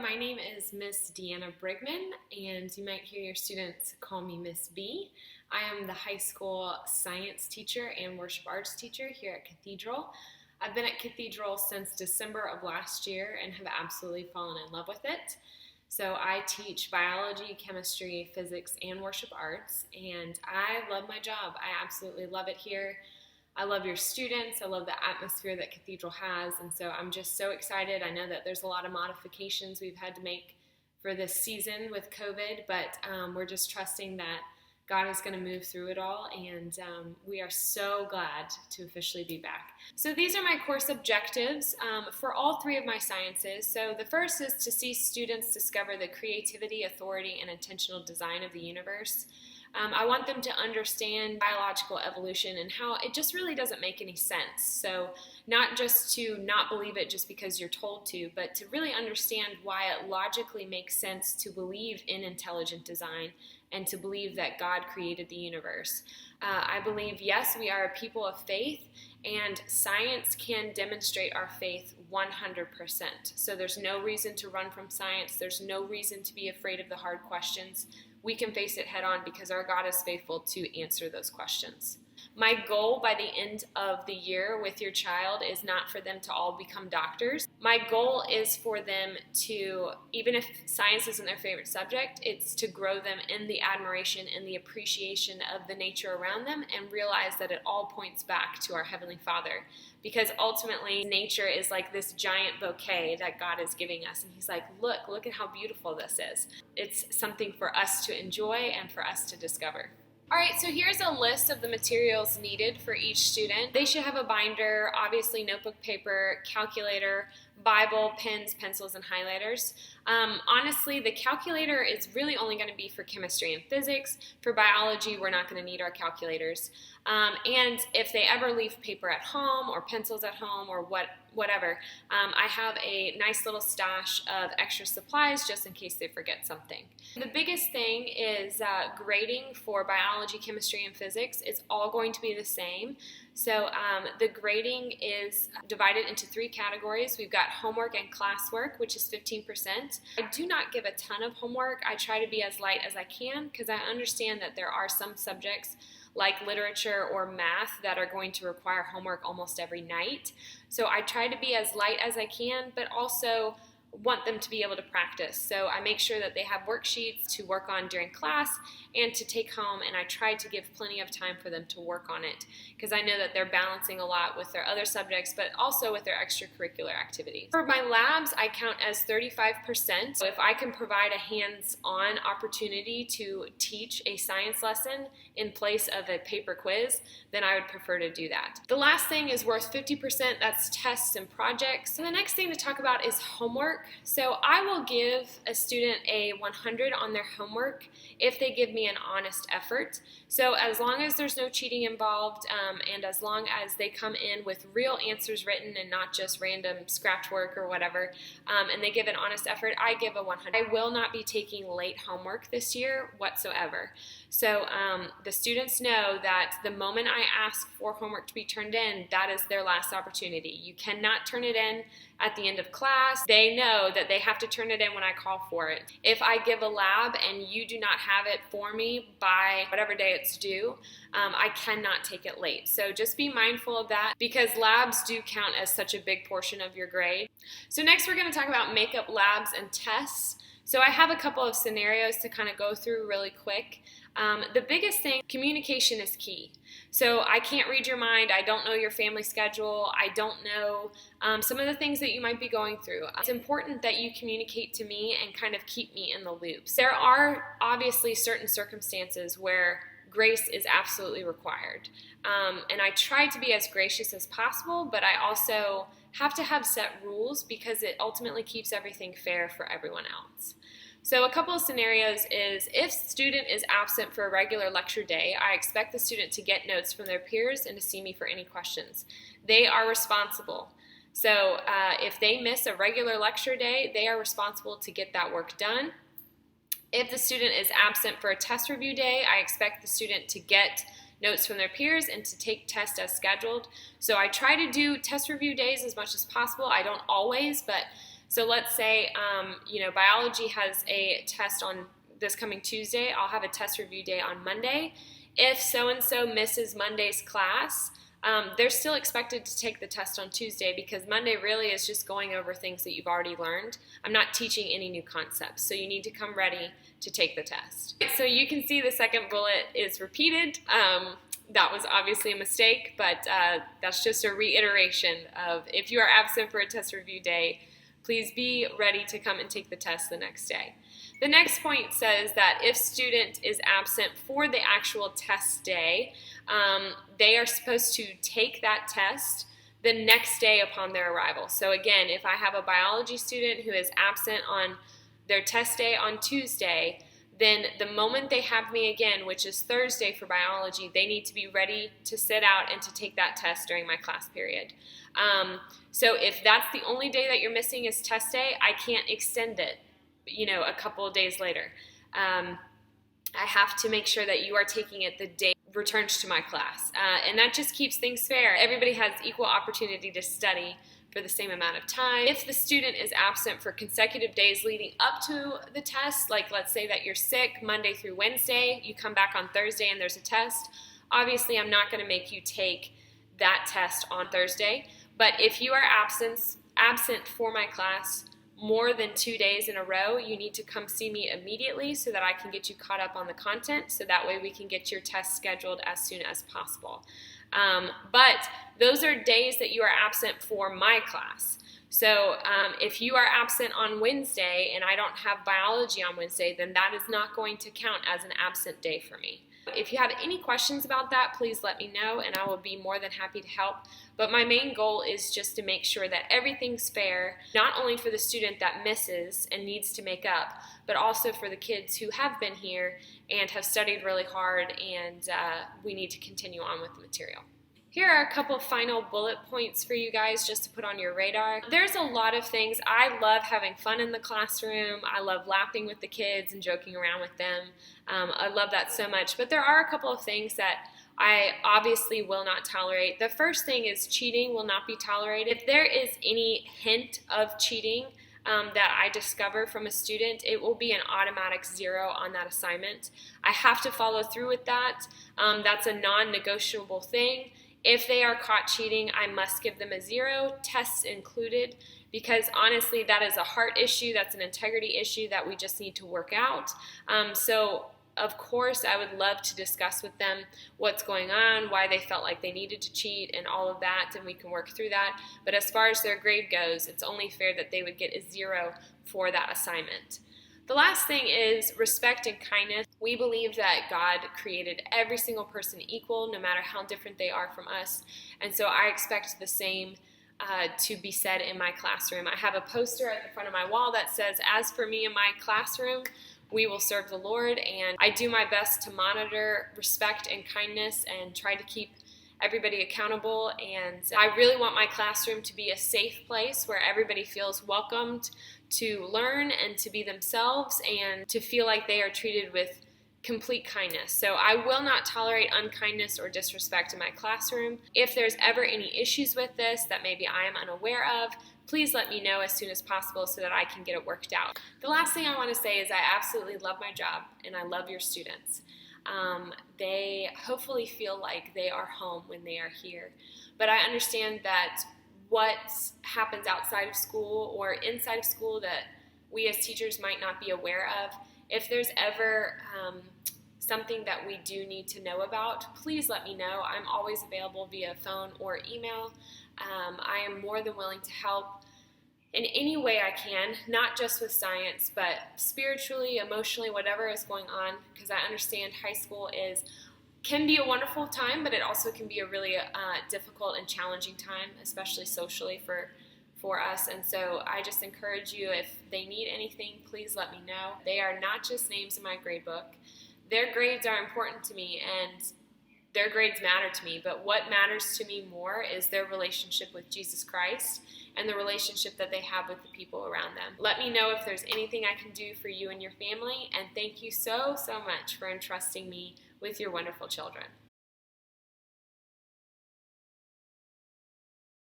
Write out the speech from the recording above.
my name is Miss Deanna Brigman, and you might hear your students call me Miss B. I am the high school science teacher and worship arts teacher here at Cathedral. I've been at Cathedral since December of last year and have absolutely fallen in love with it. So I teach biology, chemistry, physics, and worship arts, and I love my job. I absolutely love it here. I love your students. I love the atmosphere that Cathedral has, and so I'm just so excited. I know that there's a lot of modifications we've had to make for this season with COVID, but we're just trusting that God is going to move through it all, and we are so glad to officially be back. So these are my course objectives for all three of my sciences. So the first is to see students discover the creativity, authority, and intentional design of the universe. I want them to understand biological evolution and how it just really doesn't make any sense. So not just to not believe it just because you're told to, but to really understand why it logically makes sense to believe in intelligent design and to believe that God created the universe. I believe, yes, we are a people of faith, and science can demonstrate our faith 100%. So there's no reason to run from science. There's no reason to be afraid of the hard questions. We can face it head on because our God is faithful to answer those questions. My goal by the end of the year with your child is not for them to all become doctors. My goal is for them to, even if science isn't their favorite subject, it's to grow them in the admiration and the appreciation of the nature around them and realize that it all points back to our Heavenly Father. Because ultimately, nature is like this giant bouquet that God is giving us. And He's like, look at how beautiful this is. It's something for us to enjoy and for us to discover. All right, so here's a list of the materials needed for each student. They should have a binder, obviously notebook paper, calculator, Bible, pens, pencils, and highlighters. Honestly, the calculator is really only going to be for chemistry and physics. For biology, we're not going to need our calculators. And if they ever leave paper at home or pencils at home or whatever, I have a nice little stash of extra supplies just in case they forget something. The biggest thing is grading for biology, chemistry, and physics is all going to be the same. So the grading is divided into 3 categories. We've got homework and classwork, which is 15%. I do not give a ton of homework. I try to be as light as I can because I understand that there are some subjects like literature or math that are going to require homework almost every night. So I try to be as light as I can, but also want them to be able to practice. So I make sure that they have worksheets to work on during class and to take home, and I try to give plenty of time for them to work on it because I know that they're balancing a lot with their other subjects, but also with their extracurricular activities. For my labs, I count as 35%. So if I can provide a hands-on opportunity to teach a science lesson in place of a paper quiz, then I would prefer to do that. The last thing is worth 50%. That's tests and projects. And the next thing to talk about is homework. So I will give a student a 100 on their homework if they give me an honest effort. So as long as there's no cheating involved and as long as they come in with real answers written and not just random scratch work or whatever, and they give an honest effort, I give a 100. I will not be taking late homework this year whatsoever. So the students know that the moment I ask for homework to be turned in, that is their last opportunity. You cannot turn it in at the end of class. They know that they have to turn it in when I call for it. If I give a lab and you do not have it for me by whatever day it's due, I cannot take it late. So just be mindful of that because labs do count as such a big portion of your grade. So next we're going to talk about makeup labs and tests. So I have a couple of scenarios to kind of go through really quick. The biggest thing, communication is key. So I can't read your mind. I don't know your family schedule. I don't know some of the things that you might be going through. It's important that you communicate to me and kind of keep me in the loops. There are obviously certain circumstances where grace is absolutely required. And I try to be as gracious as possible, but I also have to have set rules because it ultimately keeps everything fair for everyone else. So a couple of scenarios is if student is absent for a regular lecture day, I expect the student to get notes from their peers and to see me for any questions. They are responsible. So if they miss a regular lecture day, they are responsible to get that work done. If the student is absent for a test review day, I expect the student to get notes from their peers and to take tests as scheduled. So I try to do test review days as much as possible. I don't always, but So let's say, biology has a test on this coming Tuesday. I'll have a test review day on Monday. If so-and-so misses Monday's class, they're still expected to take the test on Tuesday, because Monday really is just going over things that you've already learned. I'm not teaching any new concepts, so you need to come ready to take the test. So you can see the second bullet is repeated. That was obviously a mistake, but that's just a reiteration of, if you are absent for a test review day, please be ready to come and take the test the next day. The next point says that if student is absent for the actual test day, they are supposed to take that test the next day upon their arrival. So again, if I have a biology student who is absent on their test day on Tuesday, then the moment they have me again, which is Thursday for biology, they need to be ready to sit out and to take that test during my class period. So if that's the only day that you're missing is test day, I can't extend it, a couple of days later. I have to make sure that you are taking it the day returns to my class. And that just keeps things fair. Everybody has equal opportunity to study for the same amount of time. If the student is absent for consecutive days leading up to the test, like let's say that you're sick Monday through Wednesday, you come back on Thursday and there's a test, obviously I'm not going to make you take that test on Thursday. But if you are absent for my class more than 2 days in a row, you need to come see me immediately so that I can get you caught up on the content, so that way we can get your test scheduled as soon as possible. But those are days that you are absent for my class. So if you are absent on Wednesday and I don't have biology on Wednesday, then that is not going to count as an absent day for me. If you have any questions about that, please let me know and I will be more than happy to help. But my main goal is just to make sure that everything's fair, not only for the student that misses and needs to make up, but also for the kids who have been here and have studied really hard, and we need to continue on with the material. Here are a couple final bullet points for you guys just to put on your radar. There's a lot of things. I love having fun in the classroom. I love laughing with the kids and joking around with them. I love that so much. But there are a couple of things that I obviously will not tolerate. The first thing is cheating will not be tolerated. If there is any hint of cheating that I discover from a student, it will be an automatic 0 on that assignment. I have to follow through with that. That's a non-negotiable thing. If they are caught cheating, I must give them a 0, tests included, because honestly, that is a heart issue, that's an integrity issue that we just need to work out. So of course, I would love to discuss with them what's going on, why they felt like they needed to cheat, and all of that, and we can work through that. But as far as their grade goes, it's only fair that they would get a 0 for that assignment. The last thing is respect and kindness. We believe that God created every single person equal, no matter how different they are from us. And so I expect the same to be said in my classroom. I have a poster at the front of my wall that says, "As for me and my classroom, we will serve the Lord." And I do my best to monitor respect and kindness and try to keep everybody accountable. And I really want my classroom to be a safe place where everybody feels welcomed to learn and to be themselves and to feel like they are treated with complete kindness. So I will not tolerate unkindness or disrespect in my classroom. If there's ever any issues with this that maybe I am unaware of, please let me know as soon as possible so that I can get it worked out. The last thing I want to say is I absolutely love my job and I love your students. They hopefully feel like they are home when they are here. But I understand that what happens outside of school or inside of school that we as teachers might not be aware of, if there's ever something that we do need to know about, please let me know. I'm always available via phone or email. I am more than willing to help in any way I can, not just with science, but spiritually, emotionally, whatever is going on, because I understand high school can be a wonderful time, but it also can be a really difficult and challenging time, especially socially for us. And so I just encourage you, if they need anything, please let me know. They are not just names in my grade book. Their grades are important to me, and their grades matter to me, but what matters to me more is their relationship with Jesus Christ and the relationship that they have with the people around them. Let me know if there's anything I can do for you and your family, and thank you so, so much for entrusting me with your wonderful children.